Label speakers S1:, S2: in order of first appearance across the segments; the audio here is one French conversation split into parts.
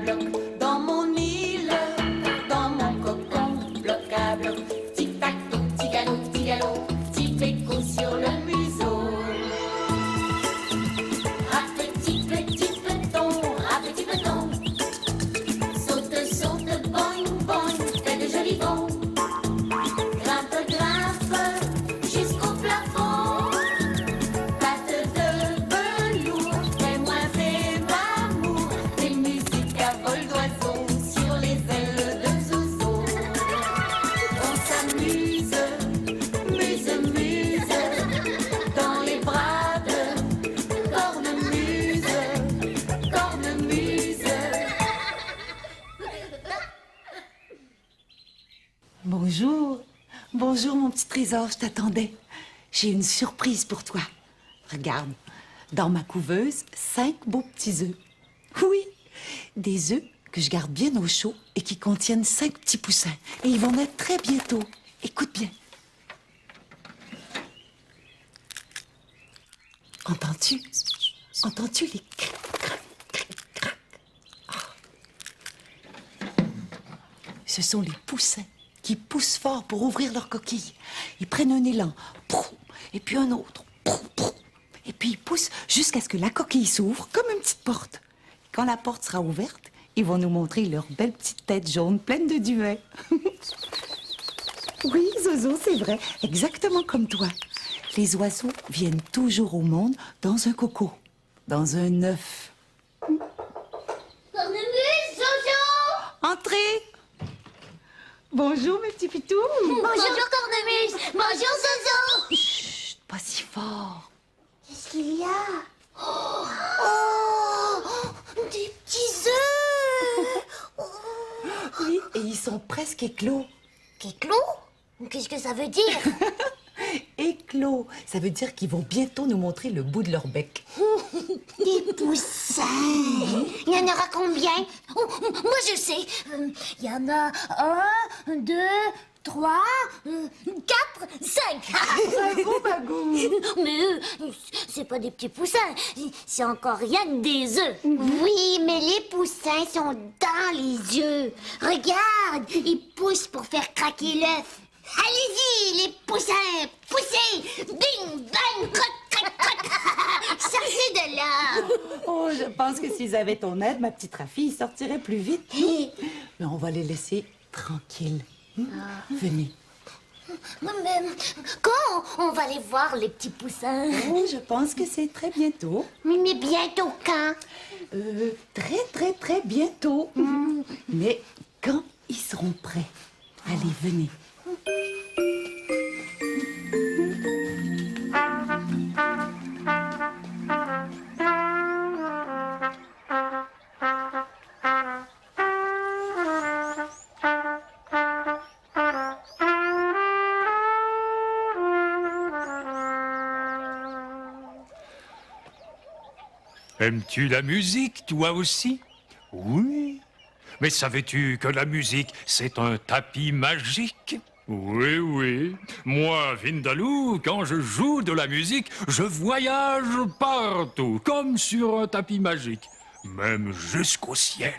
S1: bloc, dans mon île, dans mon cocon, bloc à bloc, tic-tac, petit galop, petit péco sur le museau. À petit peton, saute, saute, boing, boing, fais de jolis bonds. Grimpe, grimpe, jusqu'au plafond. Patte de velours, fais-moi d'amour. Des musiques à vol d'oiseau sur les ailes de Zouzou. On s'amuse, muse, muse, dans les bras de cornemuse, cornemuse.
S2: Bonjour. Bonjour, mon petit trésor, je t'attendais. J'ai une surprise pour toi. Regarde, dans ma couveuse, 5 beaux petits œufs. Oui, des œufs que je garde bien au chaud et qui contiennent 5 petits poussins. Et ils vont naître très bientôt. Écoute bien. Entends-tu? Entends-tu les cric, crac, cric, crac? Ah. Ce sont les poussins qui poussent fort pour ouvrir leur coquille. Ils prennent un élan, prou, et puis un autre, prou, prou, et puis ils poussent jusqu'à ce que la coquille s'ouvre comme une petite porte. Quand la porte sera ouverte, ils vont nous montrer leur belle petite tête jaune pleine de duvet. Oui, Zozo, c'est vrai, exactement comme toi. Les oiseaux viennent toujours au monde dans un coco, dans un œuf.
S3: Cornemuse, Jojo!
S2: Entrez! Bonjour, mes petits pitous.
S3: Bonjour Cornemuse! Bonjour Zozo!
S2: Chut, pas si fort.
S3: Qu'est-ce qu'il y a? Oh, des petits œufs!
S2: Oui, et ils sont presque éclos.
S3: Éclos? Qu'est-ce que ça veut dire?
S2: Éclos, ça veut dire qu'ils vont bientôt nous montrer le bout de leur bec.
S3: Des poussins! Il y en aura combien? Oh, moi je sais! Il y en a 1, 2, 3, 4, 5!
S2: Bravo, Bagou.
S3: Mais c'est pas des petits poussins, c'est encore rien que des œufs. Oui, mais les poussins sont dans les yeux. Regarde, ils poussent pour faire craquer l'œuf. Allez-y, les poussins, poussez! Bing, bang, croc, croc, croc! Sortez de là!
S2: Oh, je pense que s'ils avaient ton aide, ma petite Rafi, ils sortiraient plus vite. Mais on va les laisser tranquilles. Venez.
S3: Mais quand on va aller voir les petits poussins?
S2: Oh, je pense que c'est très bientôt.
S3: Mais bientôt quand?
S2: Très, très, très bientôt. Mais quand ils seront prêts. Allez, venez.
S4: Aimes-tu la musique, toi aussi? Oui. Mais savais-tu que la musique, c'est un tapis magique? Oui, oui. Moi, Vindaloo, quand je joue de la musique, je voyage partout, comme sur un tapis magique, même jusqu'au ciel.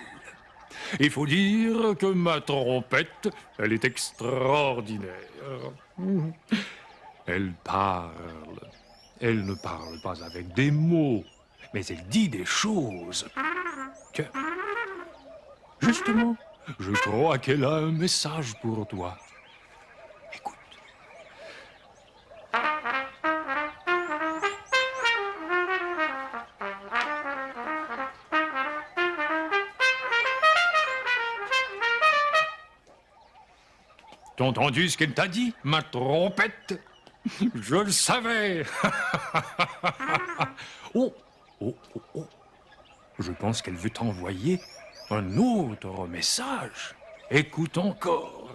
S4: Il faut dire que ma trompette, elle est extraordinaire. Elle parle. Elle ne parle pas avec des mots, mais elle dit des choses. Tiens. Justement, je crois qu'elle a un message pour toi. Écoute. T'as entendu ce qu'elle t'a dit, ma trompette? Je le savais. Oh, oh, oh, oh. Je pense qu'elle veut t'envoyer un autre message. Écoute encore.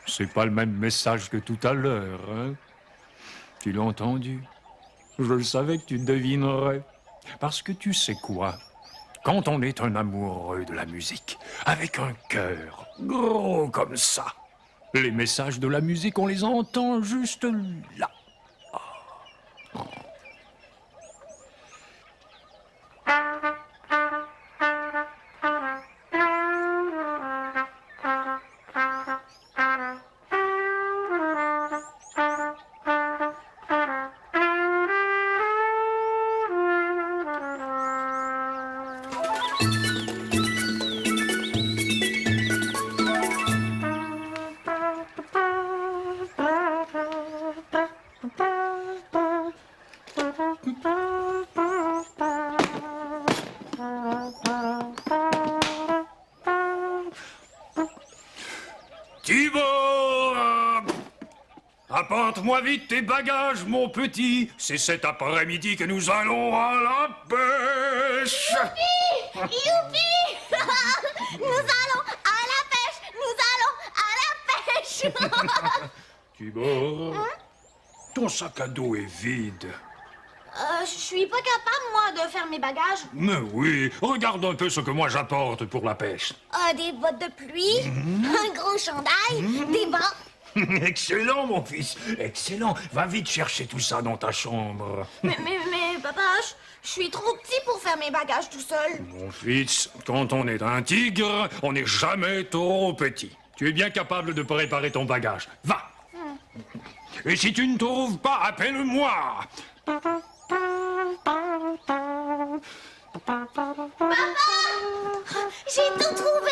S4: C'est pas le même message que tout à l'heure, hein? Tu l'as entendu? Je le savais que tu devinerais. Parce que tu sais quoi? Quand on est un amoureux de la musique, avec un cœur gros comme ça, les messages de la musique, on les entend juste là. Tibor! Apporte-moi vite tes bagages, mon petit. C'est cet après-midi que nous allons à la pêche.
S3: Youpi! Nous allons à la pêche! Nous allons à la pêche!
S4: Tibor, ton sac à dos est vide.
S5: Je suis pas capable, moi, de faire mes bagages.
S4: Mais oui, regarde un peu ce que moi j'apporte pour la pêche.
S3: Des bottes de pluie, un gros chandail, des bas.
S4: Excellent, mon fils, excellent. Va vite chercher tout ça dans ta chambre.
S5: Mais papa, je suis trop petit pour faire mes bagages tout seul.
S4: Mon fils, quand on est un tigre, on n'est jamais trop petit. Tu es bien capable de préparer ton bagage. Va. Et si tu ne trouves pas, appelle-moi.
S3: J'ai tout trouvé!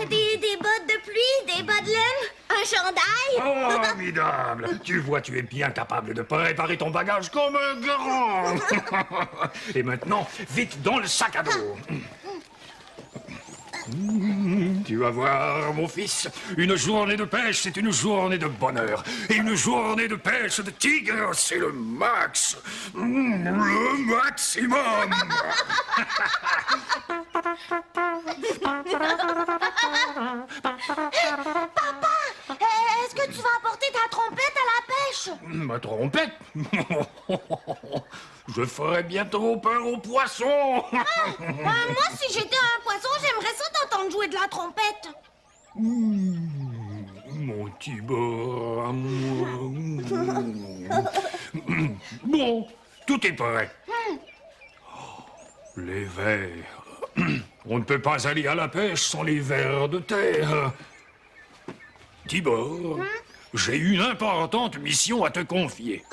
S3: Des bottes de pluie, des bas de laine, un chandail.
S4: Formidable. Tu vois, tu es bien capable de préparer ton bagage comme un grand. Et maintenant, vite dans le sac à dos. Tu vas voir, mon fils, une journée de pêche, c'est une journée de bonheur. Et une journée de pêche de tigre, c'est le max. Le maximum.
S5: Est-ce que tu vas apporter ta trompette à la pêche?
S4: Ma trompette? Je ferai bientôt peur aux poissons.
S5: Moi, si j'étais un poisson, j'aimerais ça t'entendre jouer de la trompette.
S4: Mon Tibor, amour. Bon, tout est prêt. Les vers. On ne peut pas aller à la pêche sans les vers de terre. Tibor, j'ai une importante mission à te confier.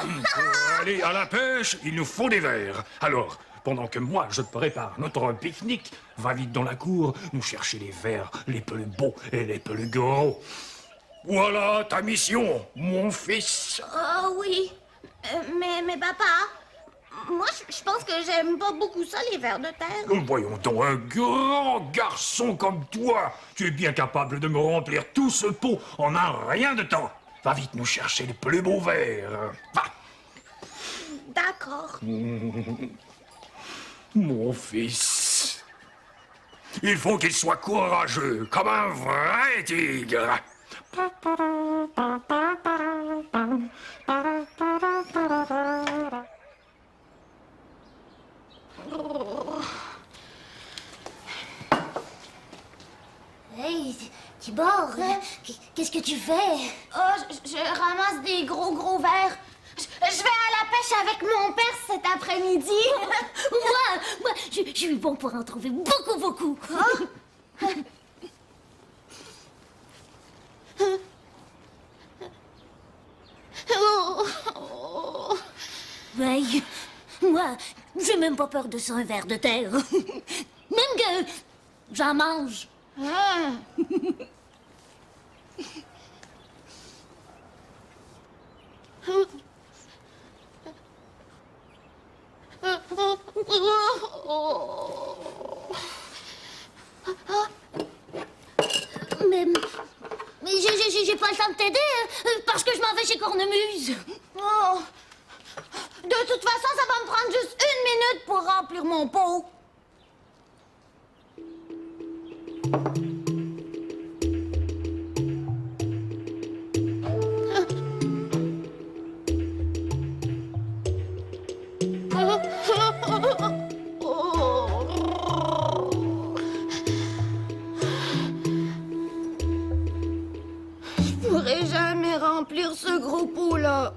S4: Pour aller à la pêche, il nous faut des vers. Alors, pendant que moi, je prépare notre pique-nique, va vite dans la cour, nous chercher les vers les plus beaux et les plus gros. Voilà ta mission, mon fils.
S5: Oh oui. Mais papa, moi, je pense que j'aime pas beaucoup ça, les vers de terre.
S4: Voyons donc, un grand garçon comme toi. Tu es bien capable de me remplir tout ce pot en un rien de temps. Va vite nous chercher les plus beaux vers. Va.
S5: D'accord.
S4: Mon fils. Il faut qu'il soit courageux, comme un vrai tigre.
S3: Hey, Tibor, qu'est-ce que tu fais?
S5: Oh, je ramasse des gros vers. Je vais à la pêche avec mon père cet après-midi.
S3: Moi, je suis bon pour en trouver beaucoup. Ouais, moi, j'ai même pas peur de ça, un ver de terre. Même que j'en mange. Mais j'ai pas le temps de t'aider, parce que je m'en vais chez Cornemuse.
S5: Oh. De toute façon, ça va me prendre juste 1 minute pour remplir mon pot. pot, là.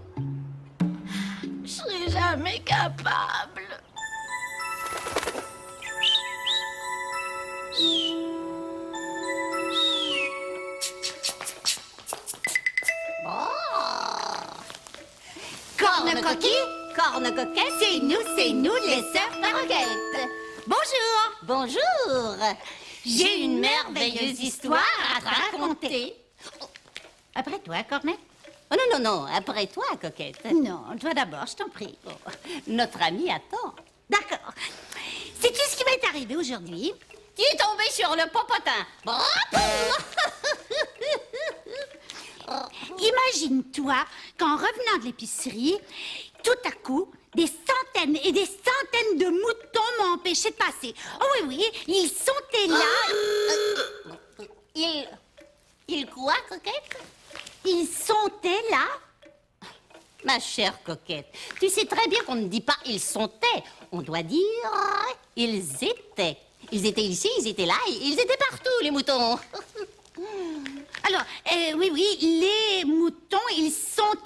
S5: Je serai jamais capable.
S6: Corne coquille, corne coquette, c'est nous les sœurs Paroquettes. Bonjour. Bonjour. J'ai une merveilleuse histoire à te raconter. Après toi, Cornette. Oh non, non, non, après toi, Coquette. Non, toi d'abord, je t'en prie. Oh, notre ami attend. D'accord. Sais-tu ce qui m'est arrivé aujourd'hui? Tu es tombé sur le popotin. Bravo. Imagine-toi qu'en revenant de l'épicerie, tout à coup, des centaines et des centaines de moutons m'ont empêché de passer. Oh oui, oui, ils sont là. Ils quoi, Coquette? Ils sont là. Ma chère Coquette, tu sais très bien qu'on ne dit pas ils sont. On doit dire ils étaient. Ils étaient ici, ils étaient là, ils étaient partout, les moutons. Alors, oui, oui, les moutons, ils sont...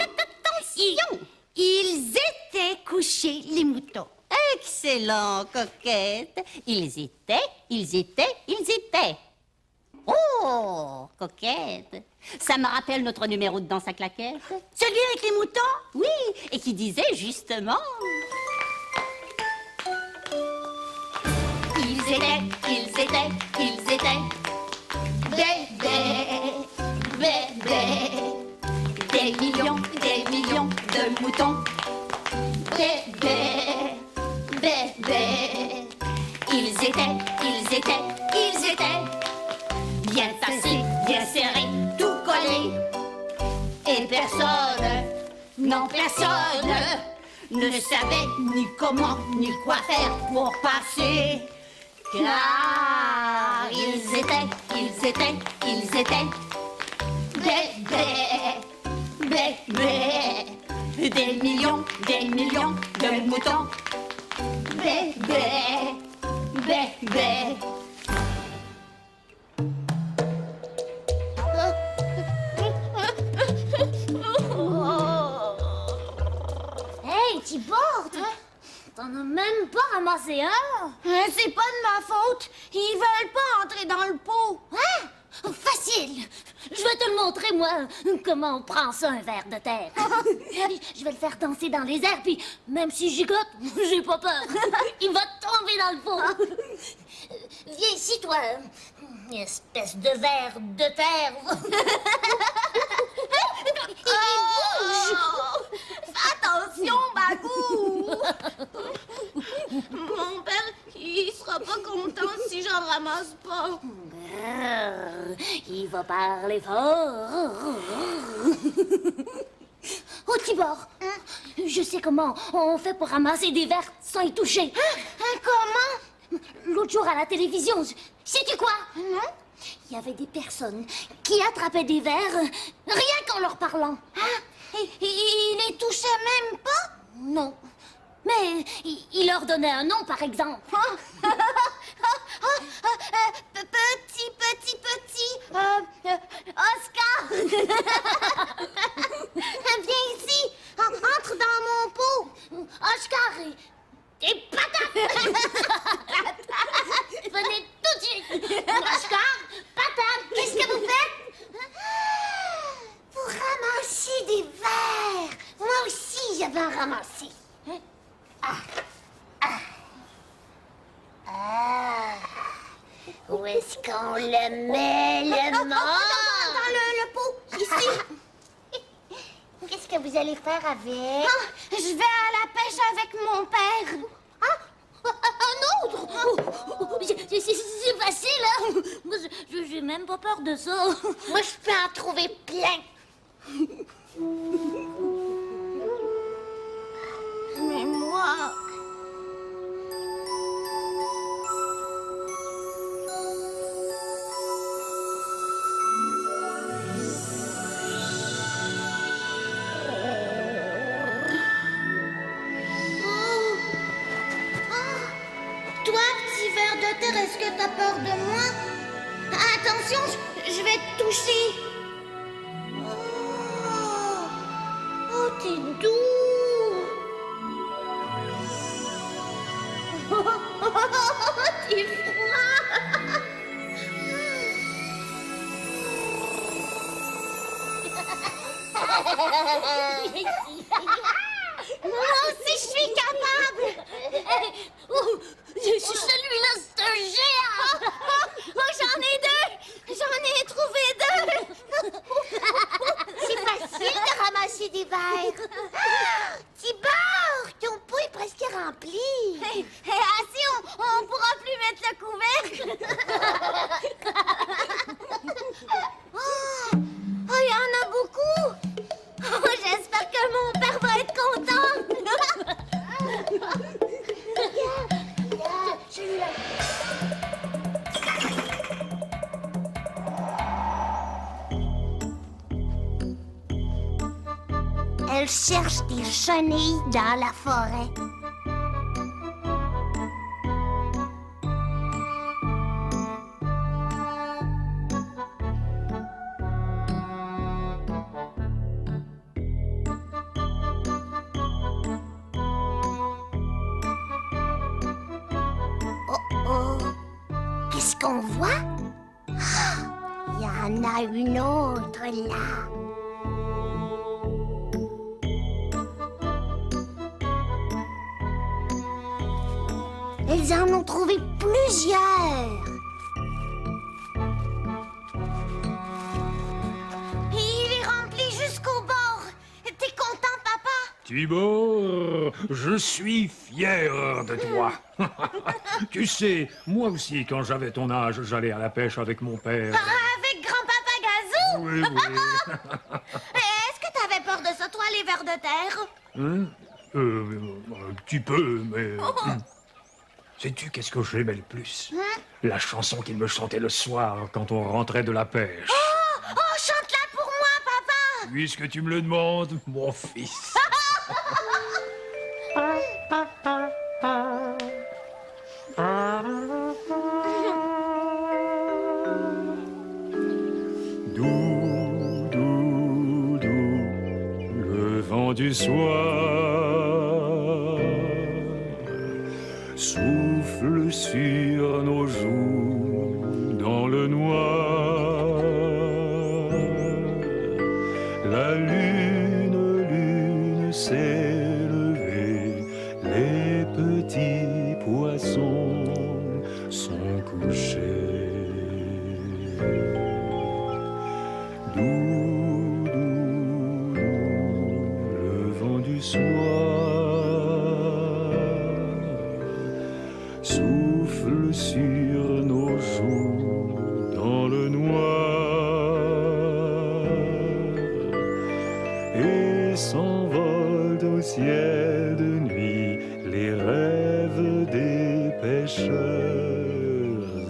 S6: Attention! Ils étaient couchés, les moutons. Excellent, Coquette. Ils étaient. Oh, Coquette. Ça me rappelle notre numéro de Danse à claquettes. Celui avec les moutons? Oui, et qui disait justement... Ils étaient. Bébé, des millions de moutons. Bébé, ils étaient bien tassés, bien serrés, tout collés. Et personne ne savait ni comment ni quoi faire pour passer. Car ils étaient bébé, des millions de moutons. Bébé.
S3: Hey, Tibord, t'en as même pas ramassé un.
S5: C'est pas de ma faute. Ils veulent pas entrer dans le pot.
S3: Hein? Facile. Je vais te le montrer, moi, comment on prend ça, un ver de terre. Je vais le faire danser dans les airs, puis même si j'y gotte, j'ai pas peur. Il va tomber dans le pot. Viens ici, toi, espèce de ver de terre. Il bouge.
S5: Attention, Bagou. Mon père, il sera pas content si j'en ramasse pas.
S3: Il va parler fort. Oh, Tibord, je sais comment on fait pour ramasser des vers sans y toucher.
S5: Comment?
S3: L'autre jour à la télévision, sais-tu quoi?
S5: Non?
S3: Il y avait des personnes qui attrapaient des vers rien qu'en leur parlant.
S5: Et il les touchait même pas?
S3: Non. Mais il leur donnait un nom, par exemple.
S5: Petit, Oscar! Viens ici! Entre dans mon pot!
S3: Oscar et patate! Venez tout de suite! Oscar, patate, qu'est-ce que vous faites?
S5: Pour ramasser des verres! Moi aussi, je vais en ramasser.
S3: Où est-ce qu'on le met, le mort?
S5: Dans le pot, ici.
S3: Qu'est-ce que vous allez faire avec?
S5: Je vais à la pêche avec mon père.
S3: Un autre? C'est facile, hein? Moi, j'ai même pas peur de ça.
S5: Moi, je peux en trouver plein. Mais moi... Toi, petit ver de terre, est-ce que t'as peur de moi? Attention, je vais te toucher.
S3: C'est doux.
S5: C'est froid.
S3: Moi aussi, je suis capable. Celui-là, c'est un géant.
S5: Oh, j'en ai deux. J'en ai trouvé deux.
S3: C'est facile de ramasser des verres. Tibor, ton pot est presque rempli.
S5: Assis, on pourra plus mettre le couvercle. Oh, il y en a beaucoup. Oh, j'espère que mon père va être content.
S3: Celui-là. Elle cherche des chenilles dans la forêt. Oh, qu'est-ce qu'on voit? Il y en a une autre là. Elles en ont trouvé plusieurs.
S5: Il est rempli jusqu'au bord. T'es content, papa?
S4: Tibor, je suis fier de toi. Tu sais, moi aussi, quand j'avais ton âge, j'allais à la pêche avec mon père.
S5: Avec grand-papa Gazou?
S4: Oui, oui.
S5: Est-ce que t'avais peur de ça, toi, les vers de terre?
S4: Hein? Un petit peu, mais... Sais-tu qu'est-ce que j'aimais le plus? La chanson qu'il me chantait le soir quand on rentrait de la pêche.
S5: Oh, chante-la pour moi, papa!
S4: Puisque tu me le demandes, mon fils. Doux, doux, doux, le vent du soir souffle sur nos joues dans le noir. La lune s'est levée, les petits poissons sont couchés. Doux, doux, doux, le vent du soir souffle sur nos joues dans le noir et s'envolent au ciel de nuit les rêves des pêcheurs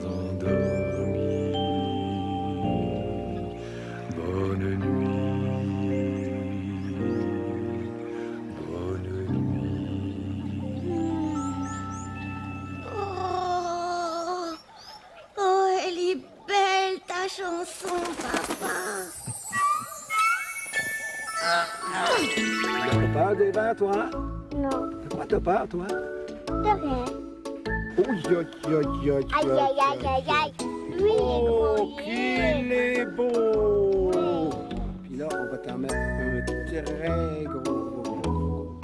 S4: endormis. Bonne nuit, bonne nuit.
S5: Oh, elle est belle, ta chanson, papa.
S7: T'as peur des vers, toi?
S3: Non,
S7: De quoi t'as peur, toi?
S3: de rien.
S7: Oh,
S3: Aïe, aïe, aïe, aïe, aïe. Lui,
S7: Oh,
S3: il
S7: qu'il est beau! Puis là, on va t'en mettre un très gros.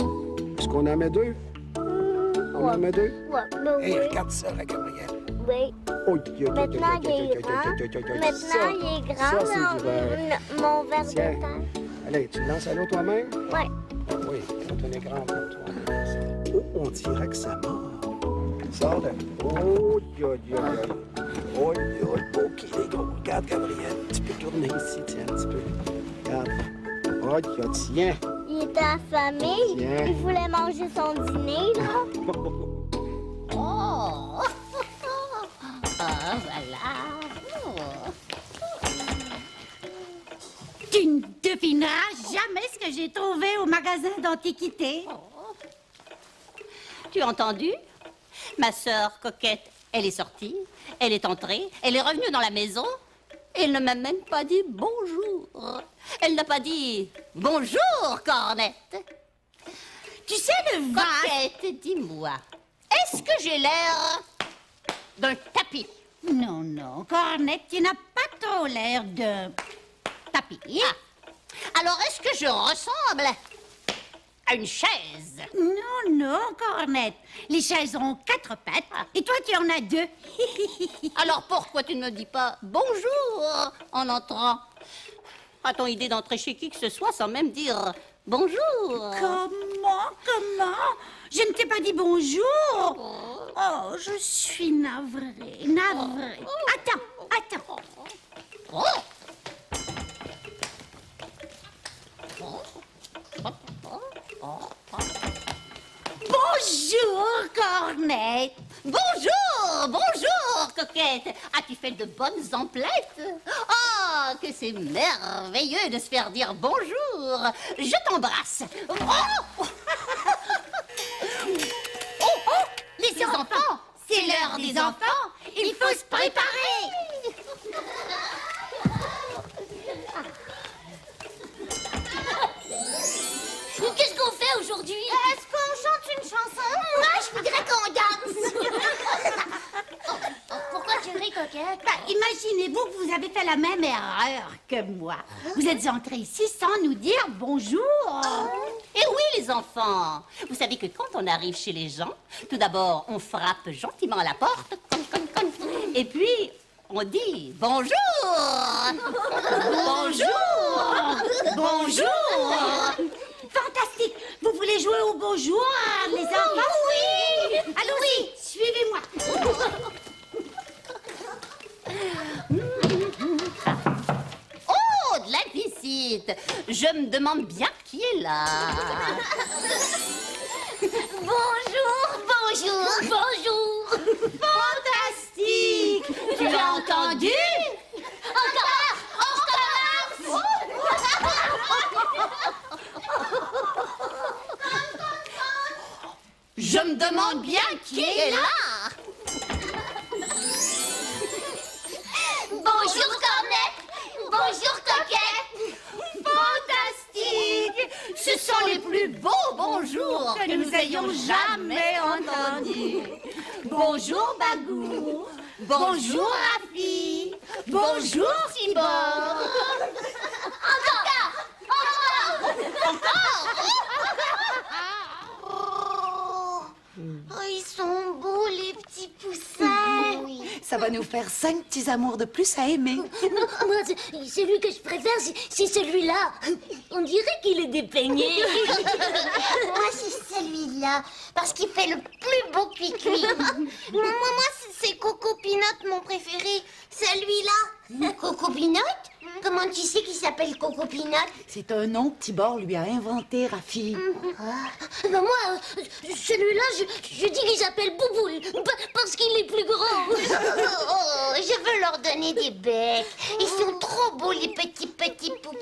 S7: Est-ce qu'on en met deux? On en met deux?
S3: Ouais, mais
S7: Hey,
S3: oui.
S7: regarde ça, la Gabrielle.
S3: Oui.
S7: Oh,
S3: Maintenant, il est grand. Maintenant, il est grand,
S7: Ça, c'est du verre.
S3: mon verre de
S7: Tiens.
S3: terre.
S7: Allez, tu lances à l'eau toi-même?
S3: Ouais.
S7: Oui, quand on est grand comme toi. Oh, on dirait que ça mord. Sors-le. Oh, oh, qu'il est gros. Regarde, Gabriel. Tu peux tourner ici, tiens, un petit peu. Regarde. Oh, tiens.
S3: Il était affamé.
S7: Tiens.
S3: Il voulait manger son dîner, là.
S6: Oh! Ah, voilà.
S8: Tu ne devineras jamais ce que j'ai trouvé au magasin d'antiquités.
S6: Tu as entendu? Ma sœur coquette, elle est sortie, elle est entrée, elle est revenue dans la maison Elle ne m'a même pas dit bonjour. Elle n'a pas dit bonjour, Cornette.
S8: Tu sais, le vase...
S6: Coquette, dis-moi, est-ce que j'ai l'air d'un tapis?
S8: Non, non, Cornette, tu n'as pas trop l'air de tapis.
S6: Ah. Alors, est-ce que je ressemble à une chaise?
S8: Non, non, Cornette. Les chaises ont 4 pattes et toi, tu en as 2.
S6: Alors, pourquoi tu ne me dis pas bonjour en entrant? A-t-on idée d'entrer chez qui que ce soit sans même dire bonjour?
S8: Comment? Je ne t'ai pas dit bonjour. Oh, je suis navrée. Attends.
S6: Oh.
S8: Bonjour, Cornette.
S6: Bonjour, coquette. As-tu fait de bonnes emplettes? Oh, que c'est merveilleux de se faire dire bonjour. Je t'embrasse. Oh, les enfants, c'est l'heure des enfants. Il faut se préparer.
S3: Qu'est-ce qu'on fait aujourd'hui?
S5: Est-ce qu'on chante une chanson?
S3: Moi, je voudrais qu'on danse. Pourquoi tu ris, coquette?
S8: Imaginez-vous que vous avez fait la même erreur que moi. Vous êtes entrés ici sans nous dire bonjour.
S6: Et oui, les enfants. Vous savez que quand on arrive chez les gens, tout d'abord, on frappe gentiment à la porte. Et puis, on dit bonjour. Bonjour.
S8: Fantastique. Vous voulez jouer au bonjour, les enfants?
S3: Oui.
S8: Allons-y, suivez-moi.
S6: Oh, de la visite. Je me demande bien qui est là.
S3: Bonjour.
S6: Fantastique. Tu as entendu? Je me demande bien qui est là.
S3: Bonjour, Cornette. Bonjour, coquette.
S6: Fantastique. Ce sont les plus beaux bonjours que nous ayons jamais entendus. Bonjour, Bagou. Bonjour, Rafi. Bonjour, Tibor.
S3: Oh, ils sont beaux, les petits poussins.
S2: Ça va nous faire 5 petits amours de plus à aimer.
S3: Moi, celui que je préfère, c'est celui-là. On dirait qu'il est dépeigné. Moi, c'est celui-là, parce qu'il fait le plus beau cuicui. Moi, c'est Coco Peanut, mon préféré. Celui-là. Coco Peanut? Comment tu sais qu'il s'appelle Coco Peanut?
S2: C'est un nom que Tibor lui a inventé, Rafi.
S3: Ben moi, celui-là, je dis qu'il s'appelle Bouboule, parce qu'il est plus grand. Oh, je veux leur donner des becs. Ils sont trop beaux, les petits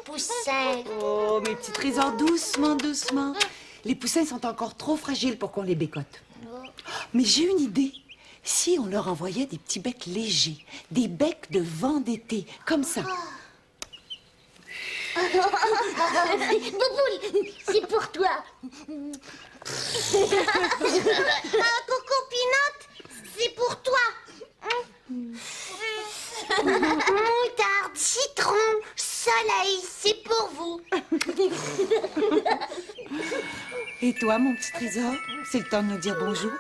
S3: poussins.
S2: Oh, mes petits trésors, doucement. Les poussins sont encore trop fragiles pour qu'on les bécote. Mais j'ai une idée. Si on leur envoyait des petits becs légers, des becs de vent d'été, comme ça.
S3: Bouboule, c'est pour toi. Coco Peanut, c'est pour toi. Moutarde, citron, soleil, c'est pour vous.
S2: Et toi, mon petit trésor, c'est le temps de nous dire bonjour.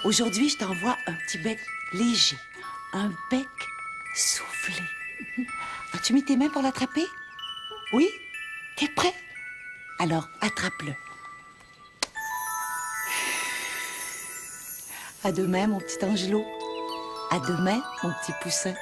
S2: Aujourd'hui, je t'envoie un petit bec léger, un bec soufflé. As-tu mis tes mains pour l'attraper? Oui? T'es prêt? Alors, attrape-le. À demain, mon petit Angelo. À demain, mon petit poussin.